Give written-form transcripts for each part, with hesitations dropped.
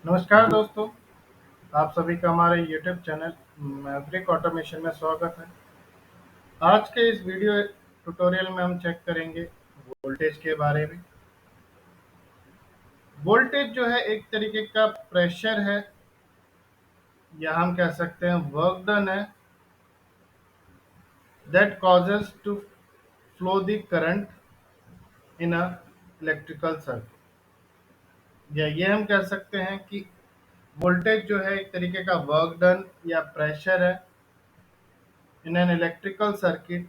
नमस्कार दोस्तों, आप सभी का हमारे यूट्यूब चैनल मैवरिक ऑटोमेशन में स्वागत है। आज के इस वीडियो ट्यूटोरियल में हम चेक करेंगे वोल्टेज के बारे में। वोल्टेज जो है एक तरीके का प्रेशर है, या हम कह सकते हैं वर्क डन है, that causes to flow the current in a electrical circuit. या ये हम कह सकते हैं कि वोल्टेज जो है एक तरीके का वर्क डन या प्रेशर है in an electrical circuit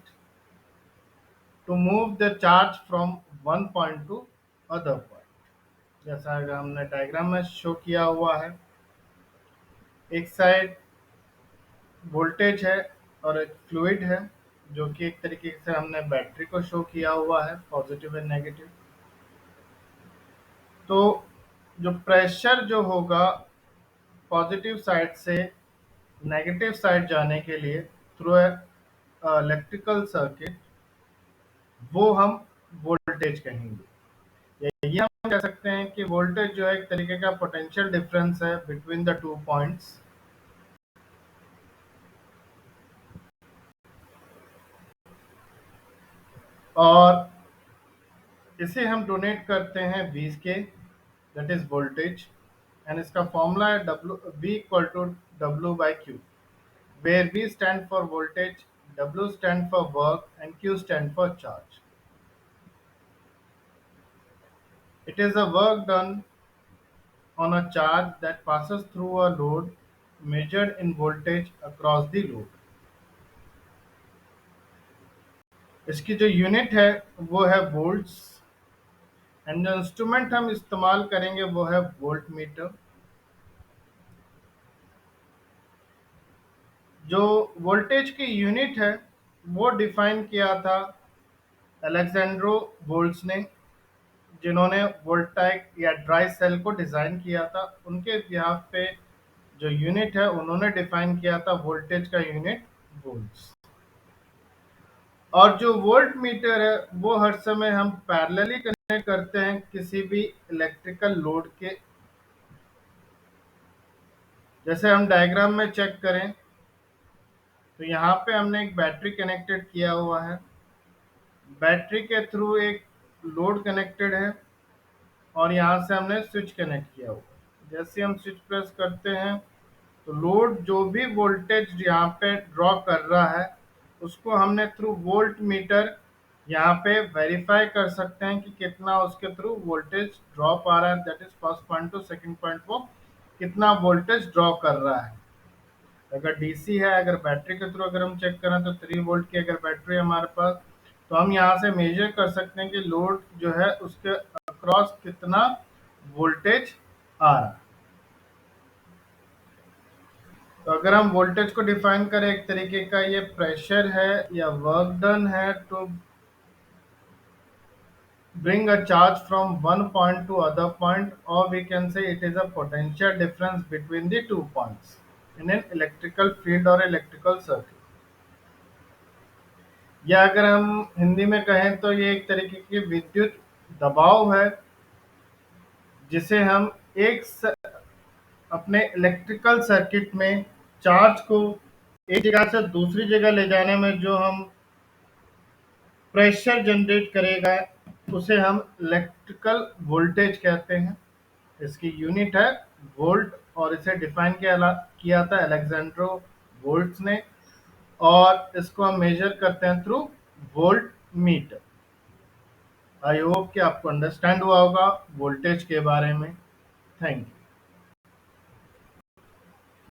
to move the charge from one point to other point। जैसा अगर हमने डायग्राम में शो किया हुआ है, एक साइड वोल्टेज है और एक फ्लूइड है, जो कि एक तरीके से हमने बैटरी को शो किया हुआ है, पॉजिटिव एंड नेगेटिव। तो जो प्रेशर जो होगा पॉजिटिव साइड से नेगेटिव साइड जाने के लिए थ्रू इलेक्ट्रिकल सर्किट, वो हम वोल्टेज कहेंगे। ये हम कह सकते हैं कि वोल्टेज जो है एक तरीके का पोटेंशियल डिफरेंस है बिटवीन द टू पॉइंट्स। और इसे हम डोनेट करते हैं वी के, दैट इज वोल्टेज। एंड इसका फॉर्मूला है W V equal to W by Q, where V stand for voltage, W stand for work and Q stand for charge. It is a work done on a charge that passes through a load measured in voltage across the load। इसकी जो unit है वो है volts, and जो instrument हम इस्तेमाल करेंगे वो है वोल्ट मीटर। जो वोल्टेज की यूनिट है वो डिफाइन किया था अलेक्जेंड्रो वोल्ट्स ने, जिन्होंने वोल्टाइक या ड्राई सेल को डिज़ाइन किया था। उनके बिहाफ पे जो यूनिट है उन्होंने डिफाइन किया था वोल्टेज का यूनिट वोल्ट्स। और जो वोल्ट मीटर है वो हर समय हम पैरेलली कनेक्ट करते हैं किसी भी इलेक्ट्रिकल लोड के। जैसे हम डायग्राम में चेक करें तो यहाँ पे हमने एक बैटरी कनेक्टेड किया हुआ है, बैटरी के थ्रू एक लोड कनेक्टेड है, और यहाँ से हमने स्विच कनेक्ट किया हुआ है। जैसे हम स्विच प्रेस करते हैं तो लोड जो भी वोल्टेज यहाँ पे ड्रॉ कर रहा है उसको हमने थ्रू वोल्ट मीटर यहाँ पे वेरीफाई कर सकते हैं कि कितना उसके थ्रू वोल्टेज ड्रॉप आ रहा है। That is first point two second point, वो कितना वोल्टेज ड्रॉ कर रहा है। अगर डीसी है, अगर बैटरी के थ्रू अगर हम चेक करें तो 3 वोल्ट की अगर बैटरी है हमारे पास, तो हम यहाँ से मेजर कर सकते हैं कि लोड जो है उसके अक्रॉस कितना वोल्टेज आ रहा है। तो अगर हम वोल्टेज को डिफाइन करें एक तरीके का, ये प्रेशर है या वर्क डन है to bring a charge from one point to other point, or we can say it is a potential difference between the 2 points in an electrical field or electrical circuit। या अगर हम हिंदी में कहें तो ये एक तरीके की विद्युत दबाव है, जिसे हम अपने इलेक्ट्रिकल सर्किट में चार्ज को एक जगह से दूसरी जगह ले जाने में जो हम प्रेशर जनरेट करेगा उसे हम इलेक्ट्रिकल वोल्टेज कहते हैं। इसकी यूनिट है वोल्ट, और इसे डिफाइन किया था अलेक्जेंड्रो वोल्ट्स ने, और इसको हम मेजर करते हैं through volt meter. I hope कि आपको अंडरस्टैंड हुआ होगा वोल्टेज के बारे में। Thank you.